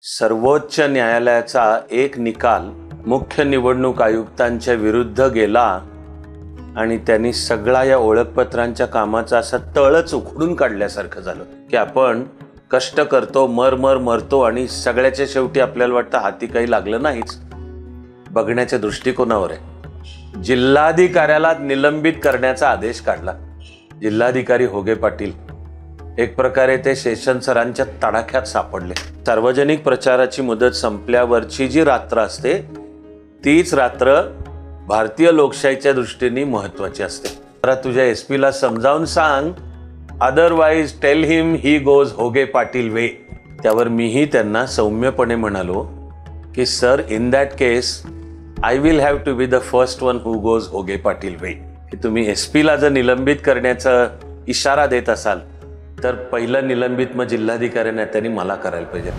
सर्वोच्च न्यायालयाचा एक निकाल मुख्य निवडणूक आयुक्तांच्या विरुद्ध गेला आणि त्यांनी सगळा या ओळखपत्रांच्या कामाचा असा तळच उखडून काढल्यासारखं झालं की आपण कष्ट करतो, मरतो आणि सगळ्याच्या शेवटी आपल्याला वाटतं हाती काही लागलं नाहीच. बघण्याच्या दृष्टिकोनावर आहे. जिल्हाधिकाऱ्याला निलंबित करण्याचा आदेश काढला. जिल्हाधिकारी होगे पाटील एक प्रकारे ते शेषन सरांच्या तडाख्यात सापडले. सार्वजनिक प्रचाराची मुदत संपल्यावरची जी रात्र असते तीच रात्र भारतीय लोकशाहीच्या दृष्टीने महत्वाची असते. तर तुझ्या SP ला समजावून सांग, otherwise tell him he goes Hoge Patil way. त्यावर मीही त्यांना सौम्यपणे म्हणालो की sir, in that case I will have to be the first one who goes Hoge Patil वे. की तुम्ही SP ला जर निलंबित करण्याचा इशारा देत असाल तर पहिलं निलंबित मग जिल्हाधिकारी नेत्यांनी मला करायला पाहिजे.